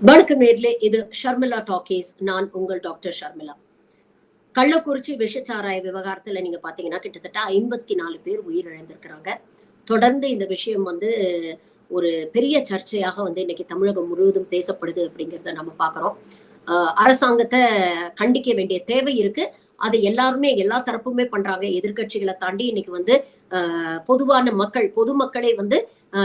வணக்கம் நேர்களே, இது ஷர்மிளா டாக்கீஸ். நான் உங்கள் டாக்டர் ஷர்மிளா. கள்ளக்குறிச்சி விஷச்சாராய விவகாரத்துல நீங்க பாத்தீங்கன்னா கிட்டத்தட்ட 54 பேர் உயிரிழந்திருக்கிறாங்க. தொடர்ந்து இந்த விஷயம் ஒரு பெரிய சர்ச்சையாக இன்னைக்கு தமிழகம் முழுவதும் பேசப்படுது அப்படிங்கிறத நம்ம பாக்குறோம். அரசாங்கத்தை கண்டிக்க வேண்டிய தேவை இருக்கு. அது எல்லாருமே எல்லா தரப்புமே பண்றாங்க. எதிர்க்கட்சிகளை தாண்டி இன்னைக்கு பொதுவான பொதுமக்களே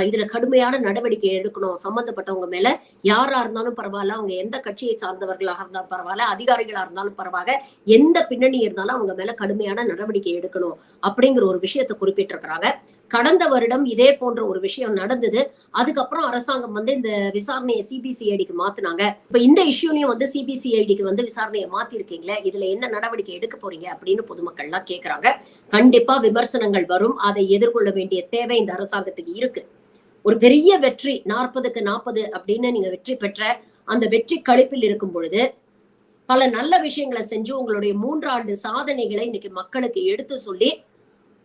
இதுல கடுமையான நடவடிக்கை எடுக்கணும். சம்பந்தப்பட்டவங்க மேல யாரா இருந்தாலும் பரவாயில்ல, அவங்க எந்த கட்சியை சார்ந்தவர்களாக இருந்தாலும் பரவாயில்ல, அதிகாரிகளா இருந்தாலும் பரவாயில்ல, எந்த பின்னணி இருந்தாலும் அவங்க மேல கடுமையான நடவடிக்கை எடுக்கணும் அப்படிங்கிற ஒரு விஷயத்தை குறிப்பிட்டிருக்கிறாங்க. கடந்த வருடம் இதே போன்ற ஒரு விஷயம் நடந்தது. அதுக்கப்புறம் அரசாங்கம் இந்த விசாரணையை சிபிசிஐடிக்கு மாத்தினாங்க. இப்ப இந்த இஷ்யூலையும் சிபிசிஐடிக்கு விசாரணையை மாத்திருக்கீங்களே, இதுல என்ன நடவடிக்கை எடுக்க போறீங்க அப்படின்னு பொதுமக்கள் எல்லாம் கேட்கிறாங்க. கண்டிப்பா விமர்சனங்கள் வரும். அதை எதிர்கொள்ள வேண்டிய தேவை இந்த அரசாங்கத்துக்கு இருக்கு. ஒரு பெரிய வெற்றி 40க்கு 40 அப்படின்னு நீங்க வெற்றி பெற்ற அந்த வெற்றி களிப்பில் இருக்கும் பொழுது பல நல்ல விஷயங்களை செஞ்சு உங்களுடைய 3 ஆண்டு சாதனைகளை இன்னைக்கு மக்களுக்கு எடுத்து சொல்லி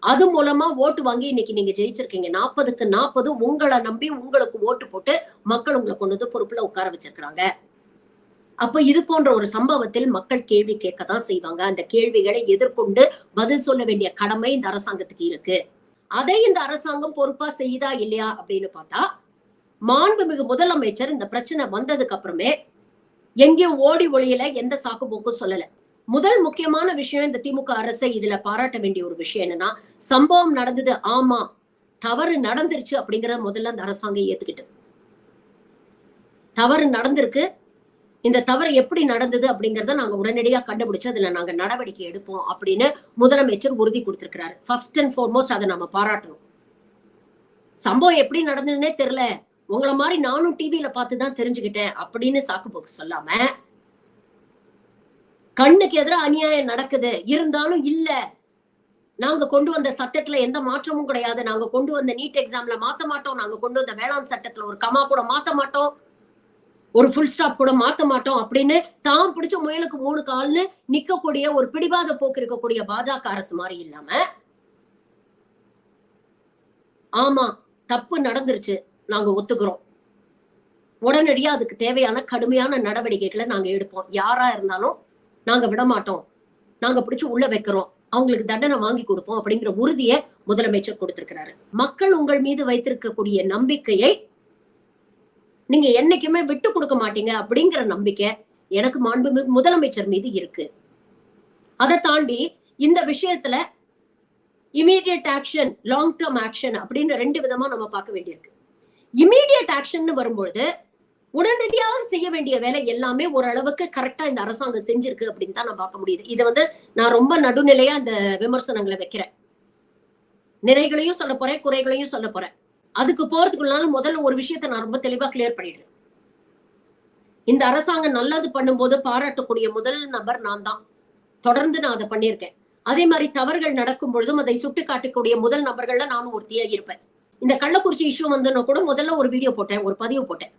அது மூலமா ஓட்டு வாங்கி இன்னைக்கு நீங்க ஜெயிச்சிருக்கீங்க. 40க்கு 40 உங்களை நம்பி உங்களுக்கு ஓட்டு போட்டு மக்கள் உங்களை கொண்டு பொறுப்புல உட்கார வச்சிருக்கிறாங்க. அப்ப இது போன்ற ஒரு சம்பவத்தில் மக்கள் கேள்வி கேட்கத்தான் செய்வாங்க. அந்த கேள்விகளை எதிர்கொண்டு பதில் சொல்ல வேண்டிய கடமை இந்த அரசாங்கத்துக்கு இருக்கு. அதை இந்த அரசாங்கம் பொறுப்பா செய்யுதா இல்லையா அப்படின்னு பார்த்தா, மாண்புமிகு முதலமைச்சர் இந்த பிரச்சனை வந்ததுக்கு அப்புறமே எங்கேயும் ஓடி ஒளியில எந்த சாக்கு போக்கும் சொல்லல. முதல் முக்கியமான விஷயம் இந்த திமுக அரசை இதுல பாராட்ட வேண்டிய ஒரு விஷயம் என்னன்னா, சம்பவம் நடந்தது, ஆமா தவறு நடந்துருச்சு அப்படிங்கறத முதல்ல அந்த அரசாங்கம் ஏத்துக்கிட்டு, தவறு நடந்திருக்கு, இந்த தவறு எப்படி நடந்தது அப்படிங்கறத நாங்க உடனடியா கண்டுபிடிச்சு அதுல நாங்க நடவடிக்கை எடுப்போம் அப்படின்னு முதலமைச்சர் உறுதி கொடுத்திருக்கிறாரு. ஃபர்ஸ்ட் அண்ட் ஃபார்மோஸ்ட் அதை நம்ம பாராட்டணும். சம்பவம் எப்படி நடந்ததுன்னே தெரியல, உங்களை மாதிரி நானும் டிவியில பார்த்துதான் தெரிஞ்சுக்கிட்டேன் அப்படின்னு சாக்கு போக்கு சொல்லாம, கண்ணுக்கு எதிராக அநியாயம் நடக்குது இருந்தாலும் இல்ல, நாங்க கொண்டு வந்த சட்டத்துல எந்த மாற்றமும் கிடையாது, நாங்க கொண்டு வந்த நீட் எக்ஸாம்ல மாத்த மாட்டோம், நாங்க கொண்டு வந்த வேளாண் சட்டத்துல ஒரு கமா கூட மாத்த மாட்டோம், ஒரு ஃபுல் ஸ்டாப் கூட மாத்த மாட்டோம் அப்படின்னு தான் பிடிச்ச முயலுக்கு 3 கால்னு நிக்கக்கூடிய ஒரு பிடிவாத போக்கு இருக்கக்கூடிய பாஜக அரசு மாதிரி இல்லாம, ஆமா தப்பு நடந்துருச்சு, நாங்க ஒத்துக்கிறோம், உடனடியா அதுக்கு தேவையான கடுமையான நடவடிக்கைகளை நாங்க எடுப்போம், யாரா இருந்தாலும் நாங்க விட மாட்டோம், நாங்க பிடிச்சு உள்ள வைக்கிறோம், அவங்களுக்கு தண்டனை வாங்கி கொடுப்போம் அப்படிங்கிற உறுதியை முதலமைச்சர் கொடுத்திருக்கிறாரு. மக்கள் உங்கள் மீது வைத்திருக்கக்கூடிய நம்பிக்கையை நீங்க என்னைக்குமே விட்டு கொடுக்க மாட்டீங்க அப்படிங்கிற நம்பிக்கை எனக்கு மாண்புமிகு முதலமைச்சர் மீது இருக்கு. அதை தாண்டி இந்த விஷயத்துல immediate action, long term action அப்படின்னு 2 விதமா நம்ம பார்க்க வேண்டியிருக்கு. இமீடியட் ஆக்ஷன் வரும்பொழுது உடனடியாக செய்ய வேண்டிய வேலை எல்லாமே ஓரளவுக்கு கரெக்டா இந்த அரசாங்கம் செஞ்சிருக்கு அப்படின்னு தான் நான் பார்க்க முடியுது. இதை நான் ரொம்ப நடுநிலையா இந்த விமர்சனங்களை வைக்கிறேன். நிறைகளையும் சொல்ல போறேன், குறைகளையும் சொல்ல போறேன். அதுக்கு போறதுக்குள்ளால முதல்ல ஒரு விஷயத்த நான் ரொம்ப தெளிவா கிளியர் பண்ணிடுறேன். இந்த அரசாங்கம் நல்லது பண்ணும்போது பாராட்டக்கூடிய முதல் நபர் நான் தான். தொடர்ந்து நான் அதை பண்ணியிருக்கேன். அதே மாதிரி தவறுகள் நடக்கும் பொழுதும் அதை சுட்டி காட்டக்கூடிய முதல் நபர்கள்ல நானும் ஒருத்தியா இருப்பேன். இந்த கள்ளக்குறிச்சி இஷ்யூ கூட முதல்ல ஒரு வீடியோ போட்டேன், ஒரு பதிவு போட்டேன்.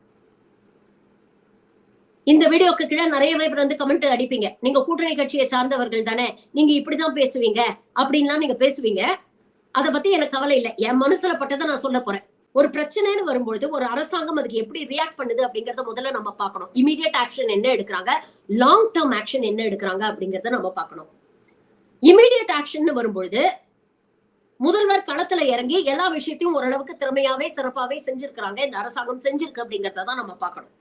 இந்த வீடியோக்கு கீழே நிறைய பேர் கமெண்ட் அடிப்பீங்க, நீங்க கூட்டணி கட்சியை சார்ந்தவர்கள் தானே, நீங்க இப்படிதான் பேசுவீங்க அப்படின்லாம் நீங்க பேசுவீங்க. அதை பத்தி எனக்கு கவலை இல்லை. என் மனசுல பட்டதை நான் சொல்ல போறேன். ஒரு பிரச்சனைன்னு வரும்பொழுது ஒரு அரசாங்கம் அதுக்கு எப்படி ரியாக்ட் பண்ணுது அப்படிங்கறத முதல்ல நம்ம பார்க்கணும். இமீடியட் ஆக்ஷன் என்ன எடுக்கிறாங்க, லாங் டேர்ம் ஆக்ஷன் என்ன எடுக்கிறாங்க அப்படிங்கறத நம்ம பார்க்கணும். இமீடியட் ஆக்ஷன் வரும்பொழுது முதல்வர் களத்துல இறங்கி எல்லா விஷயத்தையும் ஓரளவுக்கு திறமையாவே சிறப்பாவே செஞ்சிருக்கிறாங்க, இந்த அரசாங்கம் செஞ்சிருக்கு அப்படிங்கறத தான் நம்ம பார்க்கணும்.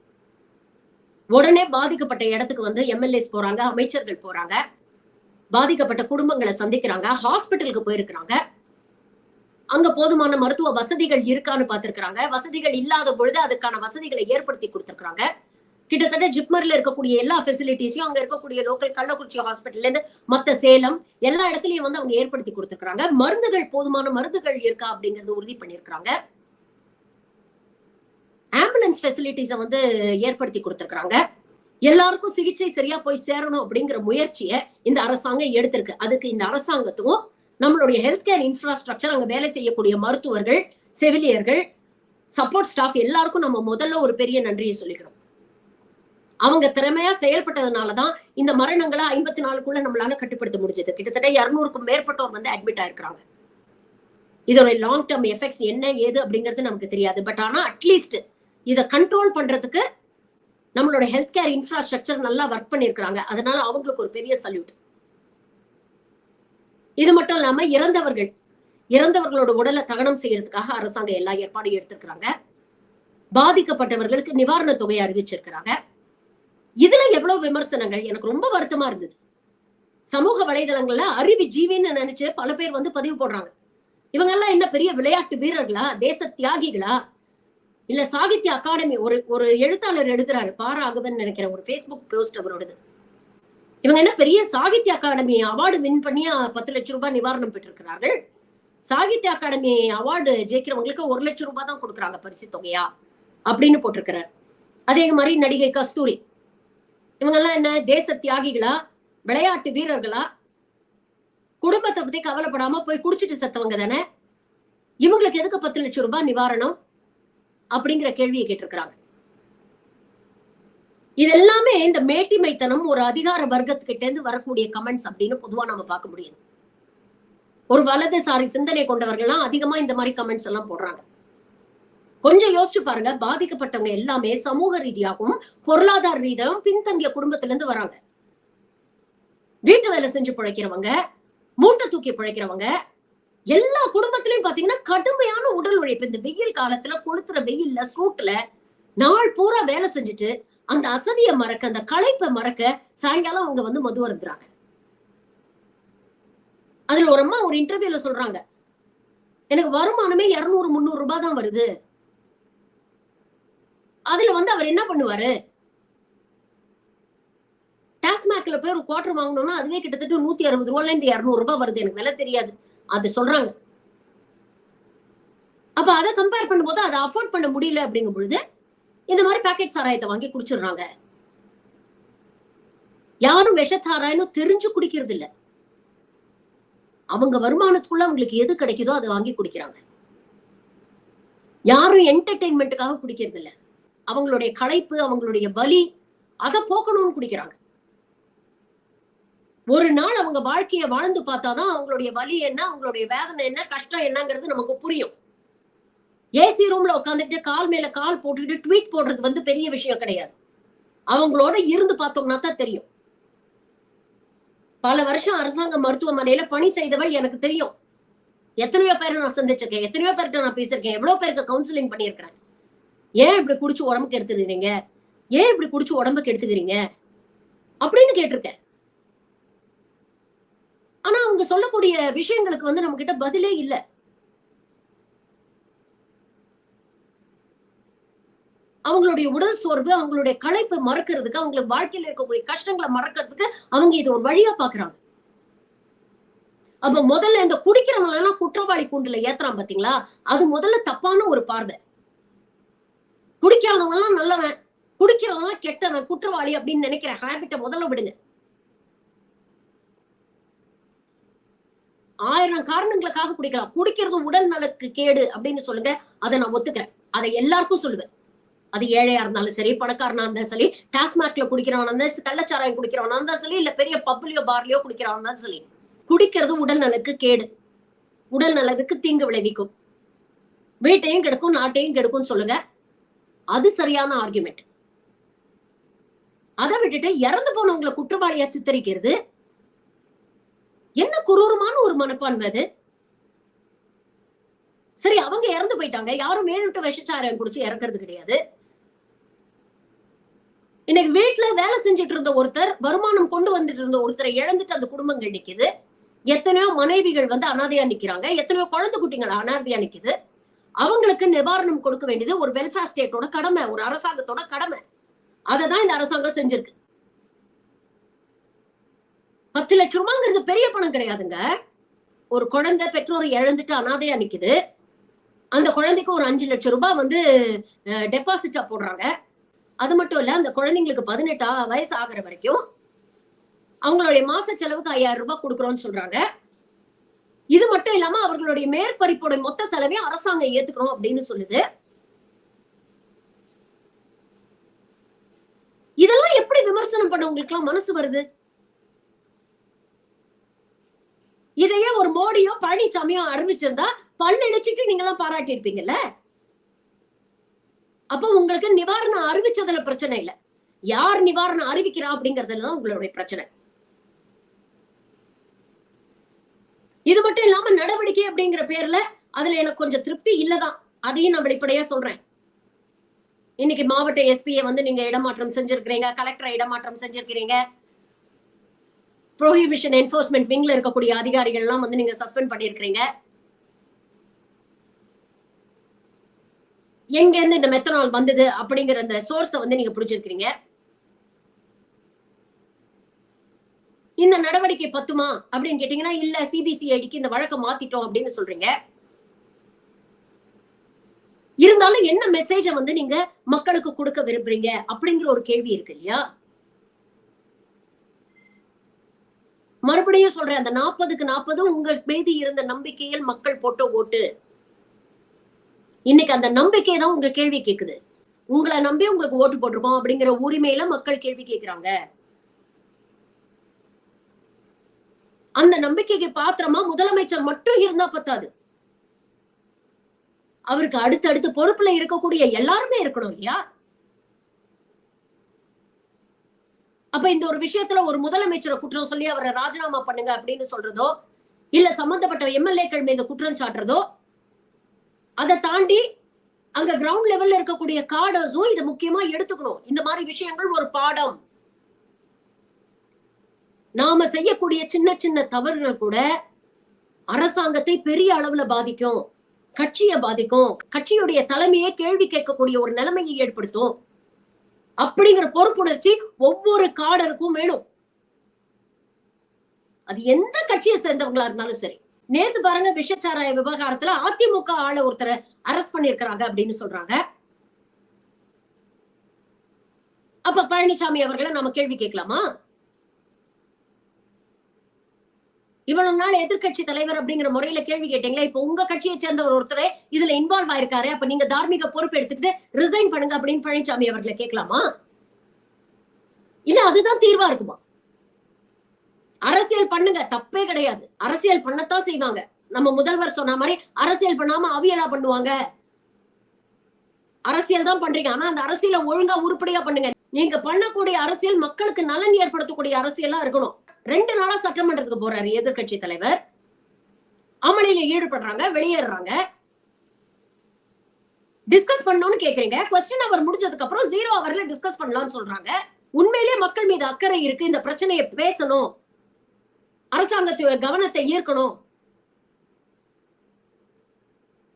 உடனே பாதிக்கப்பட்ட இடத்துக்கு எம்எல்ஏஸ் போறாங்க, அமைச்சர்கள் போறாங்க, பாதிக்கப்பட்ட குடும்பங்களை சந்திக்கிறாங்க, ஹாஸ்பிட்டலுக்கு போயிருக்கிறாங்க, அங்க போதுமான மருத்துவ வசதிகள் இருக்கான்னு பார்த்திருக்கிறாங்க, வசதிகள் இல்லாத பொழுது அதுக்கான வசதிகளை ஏற்படுத்தி கொடுத்திருக்காங்க. கிட்டத்தட்ட ஜிப்மர்ல இருக்கக்கூடிய எல்லா ஃபெசிலிட்டிஸையும் அங்க இருக்கக்கூடிய லோக்கல் கள்ளக்குறிச்சி ஹாஸ்பிட்டல்ல இருந்து மத்த சேலம் எல்லா இடத்துலயும் அவங்க ஏற்படுத்தி கொடுத்திருக்காங்க. மருந்துகள், போதுமான மருந்துகள் இருக்கா அப்படிங்கறது உறுதி பண்ணிருக்காங்க. ஆம்புலன்ஸ் ஃபெசிலிட்டிஸை ஏற்படுத்தி கொடுத்திருக்காங்க. எல்லாருக்கும் சிகிச்சை சரியா போய் சேரணும் அப்படிங்கிற முயற்சியை இந்த அரசாங்கம் எடுத்திருக்கு. அதுக்கு இந்த அரசாங்கத்துக்கும் நம்மளுடைய ஹெல்த் கேர் இன்ஃப்ராஸ்ட்ரக்சர், அங்க வேலை செய்யக்கூடிய மருத்துவர்கள், செவிலியர்கள், சப்போர்ட் ஸ்டாஃப் எல்லாருக்கும் நம்ம முதல்ல ஒரு பெரிய நன்றியை சொல்லிக்கிறோம். அவங்க திறமையா செயல்பட்டதுனாலதான் இந்த மரணங்களை 54க்குள்ள நம்மளால கட்டுப்படுத்த முடிஞ்சது. கிட்டத்தட்ட 200க்கும் மேற்பட்டோர் அட்மிட் ஆயிருக்கிறாங்க. இதோட லாங் டேர்ம் எஃபெக்ட்ஸ் என்ன ஏது அப்படிங்கிறது நமக்கு தெரியாது. பட் ஆனா அட்லீஸ்ட் இதை கண்ட்ரோல் பண்றதுக்கு நம்மளோட ஹெல்த் கேர் இன்ஃப்ராஸ்ட்ரக்சர் நல்லா ஒர்க் பண்ணிருக்காங்க. அதனால அவங்களுக்கு ஒரு பெரிய சல்யூட். இது மட்டும் இல்லாம இறந்தவர்களோட உடலை தகனம் செய்யறதுக்காக அரசாங்கம் எல்லா ஏற்பாடும் எடுத்திருக்கிறாங்க. பாதிக்கப்பட்டவர்களுக்கு நிவாரண தொகையை அறிவிச்சிருக்கிறாங்க. இதுல எவ்வளவு விமர்சனங்கள் எனக்கு ரொம்ப வருத்தமா இருந்தது. சமூக வலைதளங்கள்ல அறிவு ஜீவின்னு நினைச்சு பல பேர் வந்து பதிவு போடுறாங்க. இவங்க எல்லாம் என்ன பெரிய விளையாட்டு வீரர்களா, தேச தியாகிகளா, இல்ல சாகித்ய அகாடமி ஒரு எழுத்தாளர் எழுதுறாரு, பாராகவன் நினைக்கிற ஒரு Facebook போஸ்ட் அவரோடது. இவங்க என்ன பெரிய சாகித்ய அகாடமி அவார்டு வின் பண்ணி 10 லட்சம் ரூபாய் நிவாரணம் பெற்றிருக்கிறார்கள். சாகித்ய அகாடமி அவார்டு ஜெயிக்கிறவங்களுக்கு 1 லட்சம் ரூபாய் தான் கொடுக்குறாங்க பரிசு தொகையா அப்படின்னு போட்டிருக்கிறார். அதே மாதிரி நடிகை கஸ்தூரி, இவங்க எல்லாம் என்ன தேச தியாகிகளா, விளையாட்டு வீரர்களா, குடும்பத்தை பத்தி கவலைப்படாம போய் குடிச்சிட்டு செத்தவங்க தானே, இவங்களுக்கு எதுக்கு 10 லட்சம் ரூபாய் நிவாரணம் அப்படிங்கிற கேள்வியை கேட்டிருக்கிறாங்க. இது எல்லாமே இந்த மேட்டிமைத்தனம், ஒரு அதிகார வர்க்கத்துக்கிட்ட இருந்து வரக்கூடிய கமெண்ட்ஸ் அப்படின்னு பொதுவா நம்ம பார்க்க முடியுது. ஒரு வலதுசாரி சிந்தனை கொண்டவர்கள்லாம் அதிகமா இந்த மாதிரி கமெண்ட்ஸ் எல்லாம் போடுறாங்க. கொஞ்சம் யோசிச்சு பாருங்க, பாதிக்கப்பட்டவங்க எல்லாமே சமூக ரீதியாகவும் பொருளாதார ரீதியாகவும் பின்தங்கிய குடும்பத்துல இருந்து வராங்க. வீட்டு வேலை செஞ்சு பிழைக்கிறவங்க, மூட்டை தூக்கி பிழைக்கிறவங்க, எல்லா குடும்பத்திலையும் பாத்தீங்கன்னா கடுமையான உடல் உழைப்பு. இந்த வெயில் காலத்துல கொளுத்துற வெயில்ல சூட்டுல நாள் பூரா வேலை செஞ்சுட்டு அந்த அசதியை மறக்க, அந்த களைப்பை மறக்க சாயங்காலம் அவங்க வந்து மது அருந்துறாங்க. அதுல ஒரு அம்மா ஒரு இன்டர்வியூல சொல்றாங்க, எனக்கு வருமானமே 200-300 ரூபாய் தான் வருது. அதுல வந்து அவர் என்ன பண்ணுவாரு, டாஸ்மாக்ல போய் ஒரு குவார்டர் வாங்கணும்னா அதுவே கிட்டத்தட்ட 160 ரூபாய்ல இருந்து 200 ரூபாய் வருது. எனக்கு விலை தெரியாது, அது சொல்றாங்க. அப்ப அதை கம்பேர் பண்ணும்போது அதை அஃபோர்ட் பண்ண முடியல அப்படிங்கும் பொழுது இந்த மாதிரி பேக்கெட் சாராயத்தை வாங்கி குடிச்சிடுறாங்க. யாரும் விஷச்சாராயம்னு தெரிஞ்சு குடிக்கிறது இல்ல. அவங்க வருமானத்துக்குள்ள அவங்களுக்கு எது கிடைக்குதோ அதை வாங்கி குடிக்கிறாங்க. யாரும் என்டர்டெயின்மெண்ட்டுக்காக குடிக்கிறது இல்ல. அவங்களுடைய களைப்பு, அவங்களுடைய வலி, அதை போக்கணும்னு குடிக்கிறாங்க. ஒரு நாள் அவங்க வாழ்க்கையை வாழ்ந்து பார்த்தாதான் அவங்களுடைய வலி என்ன, அவங்களுடைய வேதனை என்ன, கஷ்டம் என்னங்கிறது நமக்கு புரியும். ஏசி ரூம்ல உட்காந்துட்டு கால் மேல கால் போட்டுட்டு ட்வீட் போடுறது வந்து பெரிய விஷயம் கிடையாது. அவங்களோட இருந்து பார்த்தோம்னா தான் தெரியும். பல வருஷம் அரசாங்க மருத்துவமனையில பணி செய்தவள் எனக்கு தெரியும். எத்தனையோ பேரை நான் சந்திச்சிருக்கேன், எத்தனையோ பேர்கிட்ட நான் பேசியிருக்கேன், எவ்வளவு பேருக்கு கவுன்சிலிங் பண்ணியிருக்கிறேன். ஏன் இப்படி குடிச்சு உடம்புக்கு எடுத்துக்கிறீங்க, ஏன் இப்படி குடிச்சு உடம்புக்கு எடுத்துக்கிறீங்க அப்படின்னு கேட்டிருக்கேன். ஆனா அவங்க சொல்லக்கூடிய விஷயங்களுக்கு வந்து நம்ம கிட்ட பதிலே இல்ல. அவங்களுடைய உடல் சோர்வு, அவங்களுடைய களைப்பை மறக்கிறதுக்கு, அவங்களுக்கு வாழ்க்கையில இருக்கக்கூடிய கஷ்டங்களை மறக்கிறதுக்கு அவங்க இது ஒரு வழியா பாக்குறாங்க. அப்ப முதல்ல இந்த குடிக்கிறவங்க எல்லாம் குற்றவாளி கூண்டுல ஏத்துறான் பாத்தீங்களா, அது முதல்ல தப்பான ஒரு பார்வை. குடிக்காதவங்க எல்லாம் நல்லவன், குடிக்கிறவங்க எல்லாம் கெட்டவன், குற்றவாளி அப்படின்னு நினைக்கிற ஹேபிட்டை முதல்ல விடுங்க. 1000 காரணங்களுக்காக குடிக்கலாம். குடிக்கிறது உடல் நலக்கு கேடு அப்படின்னு சொல்லுங்க, அதை நான் ஒத்துக்கிறேன். அதை எல்லாருக்கும் சொல்லுவேன். அது ஏழையா இருந்தாலும் சரி, பணக்காரனா இருந்தாலும் சரி, டாஸ்மாக்ல குடிக்கிறவனா இருந்தாலும், கள்ளச்சாராயம் குடிக்கிறவனா இருந்தாலும் சரி, இல்ல பெரிய பப்லயோ பார்லயோ குடிக்கிறவனா இருந்தாலும் சரி, குடிக்கிறது உடல் நலக்கு கேடு, உடல் நலத்துக்கு தீங்கு விளைவிக்கும், வீட்டையும் கெடுக்கும், நாட்டையும் கெடுக்கும் சொல்லுங்க. அது சரியான ஆர்குமெண்ட். அதை விட்டுட்டு இறந்து போனவங்களை குற்றவாளியா சித்தரிக்கிறது என்ன குரூரமான ஒரு மனப்பான்மை அது. சரி, அவங்க இறந்து போயிட்டாங்க, யாரும் வேணுட்டு விஷச்சாராயம் குடிச்சு இறக்குறது கிடையாது. இன்னைக்கு வீட்டுல வேலை செஞ்சுட்டு இருந்த ஒருத்தர், வருமானம் கொண்டு வந்துட்டு இருந்த ஒருத்தரை இழந்துட்டு அந்த குடும்பங்கள் நிக்குது. எத்தனையோ மனைவிகள் வந்து அனாதையா நிக்கிறாங்க, எத்தனையோ குழந்தை குட்டிகள் அனாதையா நிக்குது. அவங்களுக்கு நிவாரணம் கொடுக்க வேண்டியது ஒரு வெல்ஃபேர் ஸ்டேட்டோட கடமை, ஒரு அரசாங்கத்தோட கடமை. அததான் இந்த அரசாங்கம் செஞ்சிருக்கு. 10 லட்சம் ரூபாய்ங்கிறது பெரிய பணம் கிடையாதுங்க. ஒரு குழந்தை பெற்றோரை இழந்துட்டு அனாதையா நிக்குது, அந்த குழந்தைக்கு ஒரு 5 லட்சம் ரூபாய் வந்து டெபாசிட்டா போடுறாங்க. அது மட்டும் இல்ல, அந்த குழந்தைங்களுக்கு 18 வயசு ஆகிற வரைக்கும் அவங்களுடைய மாச செலவுக்கு 5000 ரூபாய் கொடுக்குறோம்னு சொல்றாங்க. இது மட்டும் இல்லாம அவர்களுடைய மேற்பரிப்போட மொத்த செலவையும் அரசாங்கம் ஏத்துக்கணும் அப்படின்னு சொல்லுது. இதெல்லாம் எப்படி விமர்சனம் பண்ண உங்களுக்கு எல்லாம் மனசு வருது? இதையே ஒரு மோடியோ பழனிசாமியோ அறிவிச்சிருந்தா பல்லெழுச்சிட்டு நீங்க எல்லாம் பாராட்டி இருப்பீங்கல்ல. அப்ப உங்களுக்கு நிவாரணம் அறிவிச்சதுல பிரச்சனை இல்ல. யார் நிவாரணம் அறிவிக்கிறா அப்படிங்கறதுலதான் உங்களுடைய பிரச்சனை. இது மட்டும் இல்லாம நடவடிக்கை அப்படிங்கிற பேர்ல அதுல எனக்கு கொஞ்சம் திருப்தி இல்லதான். அதையும் நான் வெளிப்படையா சொல்றேன். இன்னைக்கு மாவட்ட எஸ்பியை வந்து நீங்க இடமாற்றம் செஞ்சிருக்கிறீங்க, கலெக்டரை இடமாற்றம் செஞ்சிருக்கிறீங்க, ப்ரோஹிபிஷன் என்ஃபோர்ஸ்மெண்ட் விங்ல இருக்கக்கூடிய அதிகாரிகள் எல்லாம் வந்து நீங்க சஸ்பெண்ட் பண்ணிருக்கீங்க. எங்க இருந்து இந்த மெத்தனால் வந்தது அப்படிங்கிற அந்த சோர்ஸை வந்து நீங்க புடிச்சிருக்கீங்க. இந்த நடவடிக்கை பத்துமா அப்படின்னு கேட்டீங்கன்னா இல்ல, சிபிசிஐடிக்கு இந்த வழக்கை மாத்திட்டோம் அப்படின்னு சொல்றீங்க. இருந்தாலும் என்ன மெசேஜ வந்து நீங்க மக்களுக்கு கொடுக்க விரும்புறீங்க அப்படிங்கிற ஒரு கேள்வி இருக்கு இல்லையா? மறுபடியும் சொல்றேன், அந்த 40க்கு 40 உங்கள் மீது இருந்த நம்பிக்கையில் மக்கள் போட்ட ஓட்டு. இன்னைக்கு அந்த நம்பிக்கை தான் உங்க கேள்வி கேக்குது. உங்களை நம்பி உங்களுக்கு ஓட்டு போட்டிருக்கோம் அப்படிங்கிற உரிமையில மக்கள் கேள்வி கேட்கிறாங்க. அந்த நம்பிக்கைக்கு பாத்திரமா முதலமைச்சர் மட்டும் இருந்தா பத்தாது. அவருக்கு அடுத்தடுத்து பொறுப்புல இருக்கக்கூடிய எல்லாருமே இருக்கணும் இல்லையா? அப்ப இந்த ஒரு விஷயத்துல ஒரு முதலமைச்சரை குற்றம் சொல்லி அவரை ராஜினாமா பண்ணுங்க அப்படின்னு சொல்றதோ, இல்ல சம்பந்தப்பட்ட எம்எல்ஏக்கள் மீது குற்றம் சாட்டுறதோ, அதை தாண்டி அங்க கிரவுண்ட் லெவல்ல இருக்கக்கூடிய காடர்ஸும் இதை முக்கியமா எடுத்துக்கணும். இந்த மாதிரி விஷயங்கள் ஒரு பாடம். நாம செய்யக்கூடிய சின்ன சின்ன தவறுகள் கூட அரசாங்கத்தை பெரிய அளவுல பாதிக்கும், கட்சியை பாதிக்கும், கட்சியுடைய தலைமையை கேள்வி கேட்கக்கூடிய ஒரு நிலைமையை ஏற்படுத்தும். அப்படிங்கிற பொறுப்புணர்ச்சி ஒவ்வொரு காடருக்கும் வேணும். அது எந்த கட்சியை சேர்ந்தவங்களா இருந்தாலும் சரி. நேத்து பாருங்க, விஷச்சாராய விவகாரத்துல அதிமுக ஆள ஒருத்தரை அரெஸ்ட் பண்ணிருக்கிறாங்க அப்படின்னு சொல்றாங்க. அப்ப பழனிசாமி அவர்களை நம்ம கேள்வி கேட்கலாமா? இவ்வளவு நாள் எதிர்கட்சி தலைவர் அப்படிங்கிற முறையில கேள்வி கேட்டீங்களா? இப்ப உங்க கட்சியை சேர்ந்த ஒருத்தரை இதுல இன்வால்வ் ஆயிருக்காரு, அப்ப நீங்க தார்மீக பொறுப்பு எடுத்துக்கிட்டு ரிசைன் பண்ணுங்க அப்படின்னு பழனிசாமி அவர்களை கேட்கலாமா? இல்ல அதுதான் தீர்வா இருக்குமா? அரசியல் பண்ணுங்க, தப்பே கிடையாது. அரசியல் பண்ணத்தான் செய்வாங்க. நம்ம முதல்வர் சொன்ன மாதிரி அரசியல் பண்ணாம அவியலா பண்ணுவாங்க. அரசியல் தான் பண்றீங்க, ஆனா அந்த அரசியல ஒழுங்கா உருப்படியா பண்ணுங்க. நீங்க பண்ணக்கூடிய அரசியல் மக்களுக்கு நலன் ஏற்படுத்தக்கூடிய அரசியலா இருக்கணும். 2 நாளா சட்டமன்றத்துக்கு போறாரு எதிர்கட்சி தலைவர். அமளியில ஈடுபடுறாங்க, வெளியேறாங்க. டிஸ்கஸ் பண்ணணும்னு கேக்குறீங்க. கொஸ்டின் அவர் முடிஞ்சதுக்கு அப்புறம் 0 ஹவர்ல டிஸ்கஸ் பண்ணலாம்னு சொல்றாங்க. உண்மையிலேயே மக்கள் மீது அக்கறை இருக்கு, இந்த பிரச்சனையை பேசணும், அரசாங்கத்தோட கவனத்தை ஈர்க்கணும்,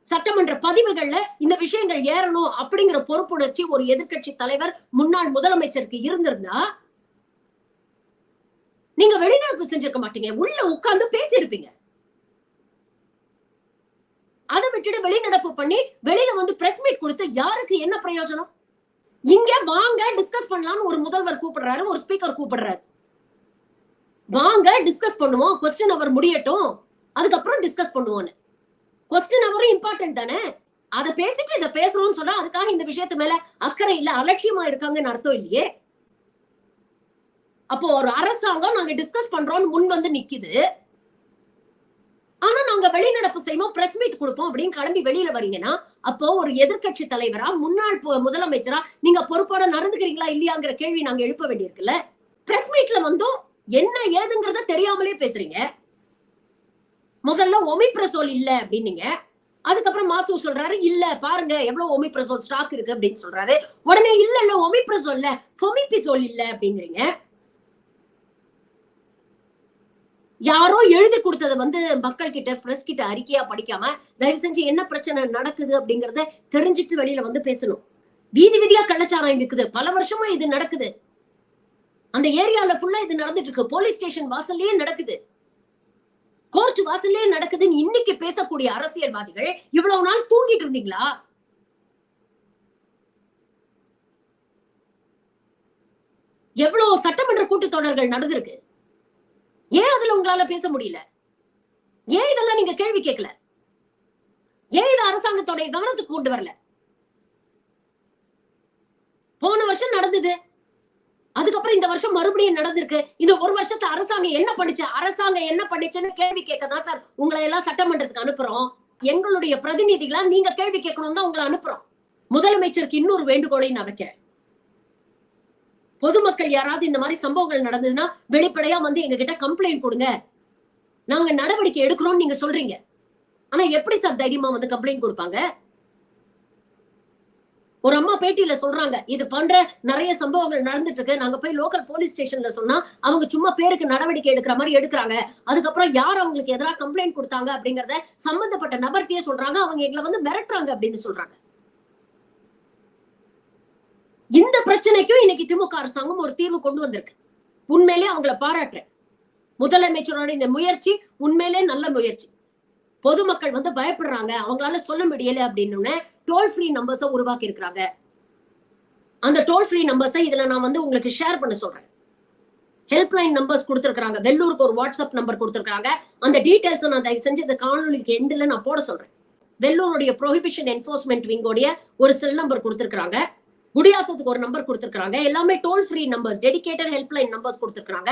சட்டமன்ற பதிவுகள்ல இந்த விஷயங்கள் ஏறணும் அப்படிங்கிற பொறுப்புணர்ச்சி ஒரு எதிர்கட்சி தலைவர், முன்னாள் முதலமைச்சருக்கு இருந்திருந்தா நீங்க வெளிநடப்பு செஞ்சிருக்க மாட்டீங்க, உள்ள உட்கார்ந்து பேசி இருப்பீங்க. அதை விட்டுட்டு வெளிநடப்பு பண்ணி வெளியில வந்து பிரஸ் மீட் கொடுத்து யாருக்கு என்ன பிரயோஜனம்? இங்க வாங்க டிஸ்கஸ் பண்ணலாம்னு ஒரு முதல்வர் கூப்பிடுறாரு, ஒரு ஸ்பீக்கர் கூப்பிடுறாரு. வாங்க டிஸ்கஸ் பண்ணுவோம், கொஸ்டின் அவர் முடியட்டும், அதுக்கப்புறம் டிஸ்கஸ் பண்ணுவோம்னு. கொஸ்டின் அவரும் இம்பார்ட்டன்ட் தானே. அதை பேசிட்டு இதை பேசுறோம்னு சொன்னா அதுக்காக இந்த விஷயத்து மேல அக்கறை இல்ல, அலட்சியமா இருக்காங்கன்னு அர்த்தம் இல்லையே. அப்போ ஒரு அரசாங்கம் நாங்க டிஸ்கஸ் பண்றோம்னு முன் வந்து நிக்குது, ஆனா நாங்க வெளிநடப்பு செய்வோம், பிரஸ் மீட் கொடுப்போம் அப்படின்னு கிளம்பி வெளியில வரீங்கன்னா, அப்போ ஒரு எதிர்கட்சி தலைவரா, முன்னாள் முதலமைச்சரா நீங்க பொறுப்போட நடந்துக்கிறீங்களா இல்லையாங்கிற கேள்வி நாங்க எழுப்ப வேண்டியிருக்குல்ல. பிரஸ் மீட்ல வந்தும் என்ன ஏதுங்கிறத தெரியாமலே பேசுறீங்க. முதல்ல ஒமிப்ரசோல் இல்ல அப்படின்னீங்க, அதுக்கப்புறம் மாசு சொல்றாரு இல்ல பாருங்க எவ்வளவு ஒமிப்ரசோல் ஸ்டாக் இருக்கு அப்படின்னு சொல்றாரு. உடனே இல்ல இல்ல ஒமிப்ரசோல் இல்ல, ஃபொமிபிசோல் இல்ல அப்படிங்கிறீங்க. யாரோ எழுதி கொடுத்ததை வந்து மக்கள் கிட்ட, பிரஸ் கிட்ட அறிக்கையா படிக்காம தயவு செஞ்சு என்ன பிரச்சனை நடக்குது அப்படிங்கறத தெரிஞ்சுட்டு வெளியில வந்து பேசணும். வீதி வீதியா கள்ளச்சாராயம் விக்குது, பல வருஷமா இது நடக்குது, அந்த ஏரியால ஃபுல்லா இது நடந்துட்டு இருக்கு, போலீஸ் ஸ்டேஷன் வாசல்லயே நடக்குது, கோர்ட் வாசல்லே நடக்குதுன்னு இன்னைக்கு பேசக்கூடிய அரசியல்வாதிகள் இவ்வளவு நாள் தூங்கிட்டு இருந்தீங்களா? எவ்வளவு சட்டமன்ற கூட்டத்தொடர்கள் நடந்திருக்கு, ஏன் அதுல உங்களால பேச முடியல? ஏன் இதெல்லாம் நீங்க கேள்வி கேட்கல? ஏன் இது அரசாங்கத்தோட கவனத்துக்கு கொண்டு வரல? போன வருஷம் நடந்தது, அதுக்கப்புறம் இந்த வருஷம் மறுபடியும் நடந்திருக்கு. இந்த ஒரு வருஷத்துல அரசாங்கம் என்ன பண்ணுச்சு, அரசாங்கம் என்ன பண்ணுச்சுன்னு கேள்வி கேட்கதான் சார் உங்களை எல்லாம் சட்டமன்றத்துக்கு அனுப்புறோம். எங்களுடைய பிரதிநிதிகளா நீங்க கேள்வி கேட்கணும் தான் உங்களை அனுப்புறோம். முதலமைச்சருக்கு இன்னொரு வேண்டுகோளை நான் வைக்கிறேன். பொதுமக்கள் யாராவது இந்த மாதிரி சம்பவங்கள் நடந்ததுன்னா வெளிப்படையா வந்து எங்க கிட்ட கம்ப்ளைண்ட் கொடுங்க, நாங்க நடவடிக்கை எடுக்கிறோம் நீங்க சொல்றீங்க. ஆனா எப்படி சார் தைரியமா வந்து கம்ப்ளைண்ட் கொடுப்பாங்க? ஒரு அம்மா பேட்டியில சொல்றாங்க, இது பண்ற நிறைய சம்பவங்கள் நடந்துட்டு இருக்கு, நாங்க போய் லோக்கல் போலீஸ் ஸ்டேஷன்ல சொன்னா அவங்க சும்மா பேருக்கு நடவடிக்கை எடுக்கிற மாதிரி எடுக்கிறாங்க, அதுக்கப்புறம் யார் அவங்களுக்கு எதிராக கம்ப்ளைண்ட் கொடுத்தாங்க அப்படிங்கறத சம்பந்தப்பட்ட நபர்கிட்டயே சொல்றாங்க, அவங்க எங்களை வந்து மிரட்டுறாங்க அப்படின்னு சொல்றாங்க. இந்த பிரச்சனைக்கும் இன்னைக்கு திமுக அரசாங்கம் ஒரு தீர்வு கொண்டு வந்திருக்கு. உண்மையிலே அவங்களை பாராட்டுறேன். முதலமைச்சரோட இந்த முயற்சி உண்மையிலே நல்ல முயற்சி. பொதுமக்கள் வந்து பயப்படுறாங்க, அவங்களால சொல்ல முடியல அப்படின்னு டோல் ஃப்ரீ நம்பர்ஸை உருவாக்கி இருக்கிறாங்க. அந்த டோல் ஃப்ரீ நம்பர்ஸை இதுல நான் வந்து உங்களுக்கு ஷேர் பண்ண சொல்றேன். ஹெல்ப்லைன் நம்பர்ஸ் கொடுத்திருக்காங்க. வெள்ளூருக்கு ஒரு வாட்ஸ்அப் நம்பர் கொடுத்திருக்காங்க. அந்த டீடைல்ஸ் நான் தயவு செஞ்சு இந்த காணொலிக்கு எண்ட்ல நான் போட சொல்றேன். வெள்ளூருடைய ப்ரொஹிபிஷன் என்ஃபோர்ஸ்மெண்ட் விங்கோடைய ஒரு செல் நம்பர் கொடுத்திருக்காங்க. குடியாத்தத்துக்கு ஒரு நம்பர் கொடுத்திருக்காங்க. எல்லாமே toll free numbers, dedicated helpline numbers கொடுத்திருக்காங்க.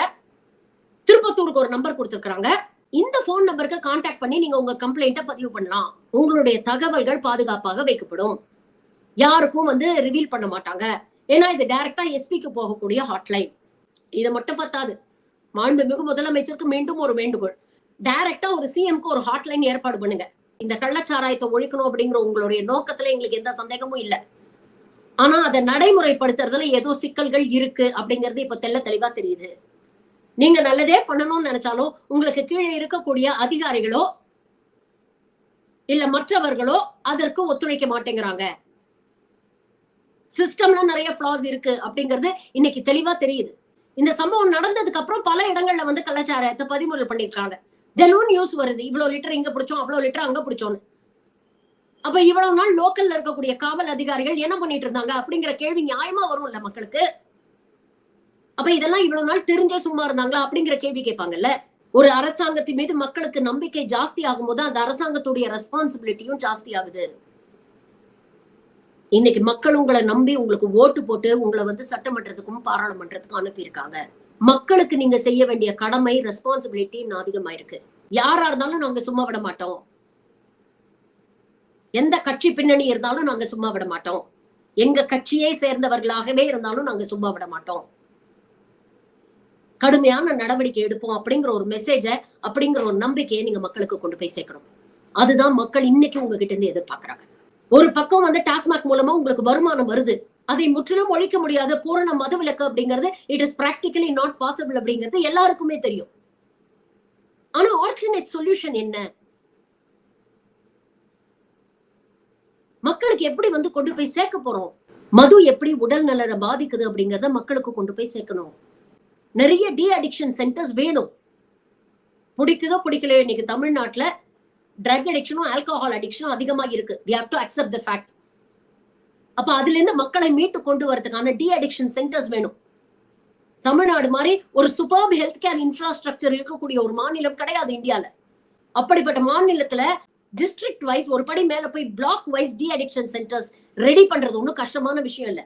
திருப்பத்தூருக்கு ஒரு நம்பர் கொடுத்திருக்காங்க. இந்த போன் நம்பருக்கு கான்டாக்ட் பண்ணி நீங்க உங்க கம்ப்ளைண்ட்டை பதிவு பண்ணலாம். உங்களுடைய தகவல்கள் பாதுகாப்பாக வைக்கப்படும். யாருக்கும் வந்து ரிவீல் பண்ண மாட்டாங்க. ஏன்னா இது டைரக்டா எஸ்பிக்கு போகக்கூடிய ஹாட்லைன். இது மட்டும் பத்தாது, மாண்புமிகு முதலமைச்சருக்கு மீண்டும் ஒரு வேண்டுகோள், டைரக்டா ஒரு சிஎம்க்கு ஒரு ஹாட்லைன் ஏற்பாடு பண்ணுங்க. இந்த கள்ளச்சாராயத்தை ஒழிக்கணும் அப்படிங்கிற உங்களுடைய நோக்கத்துல எங்களுக்கு எந்த சந்தேகமும் இல்லை. ஆனா அதை நடைமுறைப்படுத்துறதுல ஏதோ சிக்கல்கள் இருக்கு அப்படிங்கிறது இப்ப தெள்ள தெளிவா தெரியுது. நீங்க நல்லதே பண்ணணும்னு நினைச்சாலும் உங்களுக்கு கீழே இருக்கக்கூடிய அதிகாரிகளோ இல்ல மற்றவர்களோ அதற்கு ஒத்துழைக்க மாட்டேங்கிறாங்க. சிஸ்டம்ல நிறைய ஃபிளாஸ் இருக்கு அப்படிங்கிறது இன்னைக்கு தெளிவா தெரியுது. இந்த சம்பவம் நடந்ததுக்கு அப்புறம் பல இடங்கள்ல வந்து கள்ளச்சாராயத்தை பதிமுறை பண்ணிருக்காங்க. தினம் நியூஸ் வருது, இவ்வளவு லிட்டர் இங்க பிடிச்சோம், அவ்வளவு லிட்டர் அங்க பிடிச்சோன்னு. அப்ப இவ்வளவு நாள் லோக்கல்ல இருக்கக்கூடிய காவல் அதிகாரிகள் என்ன பண்ணிட்டு இருந்தாங்க அப்படிங்கிற கேள்வி நியாயமா வரும்ல மக்களுக்கு. அப்ப இதெல்லாம் இவ்வளவு நாள் தெரிஞ்சே சும்மா இருந்தாங்களா அப்படிங்கிற கேள்வி கேட்பாங்கல்ல. ஒரு அரசாங்கத்தின் மீது மக்களுக்கு நம்பிக்கை ஜாஸ்தி ஆகும் போது அந்த அரசாங்கத்துடைய ரெஸ்பான்சிபிலிட்டியும் ஜாஸ்தி ஆகுது. இன்னைக்கு மக்கள் உங்களை நம்பி உங்களுக்கு ஓட்டு போட்டு உங்களை வந்து சட்டமன்றத்துக்கும் பாராளுமன்றத்துக்கும் அனுப்பியிருக்காங்க. மக்களுக்கு நீங்க செய்ய வேண்டிய கடமை, ரெஸ்பான்சிபிலிட்டி அதிகமா இருக்கு. யாரா இருந்தாலும் நாங்க சும்மா விட மாட்டோம். எந்த கட்சி பின்னணி இருந்தாலும் நாங்க சும்மா விட மாட்டோம். எங்க கட்சியை சேர்ந்தவர்களாகவே இருந்தாலும் நாங்க சும்மா விட மாட்டோம். கடுமையான நடவடிக்கை எடுப்போம் அப்படிங்கிற ஒரு மெசேஜ, அப்படிங்கிற ஒரு நம்பிக்கையை நீங்க மக்களுக்கு கொண்டு போய் சேர்க்கணும். அதுதான் மக்கள் இன்னைக்கு உங்ககிட்ட இருந்து எதிர்பார்க்கறாங்க. ஒரு பக்கம் வந்து டாஸ்மாக் மூலமா உங்களுக்கு வருமானம் வருது, அதை முற்றிலும் ஒழிக்க முடியாத பூரண மதுவிலக்கு அப்படிங்கிறது it is practically not possible அப்படிங்கிறது எல்லாருக்குமே தெரியும். ஆனா ஆல்டர்னேட் சொல்யூஷன் என்ன? மக்களுக்கு எப்படி வந்து கொண்டு போய் சேர்க்க போறோம்? மது எப்படி உடல் நலனை பாதிக்குது அப்படிங்கறத மக்களுக்கு கொண்டு போய் சேர்க்கணும். நிறைய டி அடிக்ஷன் சென்டர்ஸ் வேணும். பிடிக்குதோ பிடிக்கலையோ இன்னைக்கு தமிழ்நாட்டுல ட்ரக் அடிக்ஷனும் ஆல்கஹால் அடிக்ஷனும் அதிகமா இருக்கு. we have to accept the fact. அப்ப அதுல இருந்து மக்களை மீட்டு கொண்டு வரதுக்கான டி அடிக்ஷன் சென்டர்ஸ் வேணும். தமிழ்நாடு மாதிரி ஒரு சூப்பர்ப் ஹெல்த் கேர் இன்ஃப்ராஸ்ட்ரக்சர் இருக்கக்கூடிய ஒரு மாநிலம் கிடையாது இந்தியால. அப்படிப்பட்ட மாநிலத்துல டிஸ்ட்ரிக்ட் வைஸ் ஒரு படி மேல போய் block wise de addiction centres ready பண்றது ஒன்றும் கஷ்டமான விஷயம் இல்ல.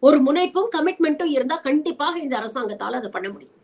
ஒரு முனைப்பும் கமிட்மெண்ட்டும் இருந்தா கண்டிப்பாக இந்த அரசாங்கத்தால அதை பண்ண முடியும்.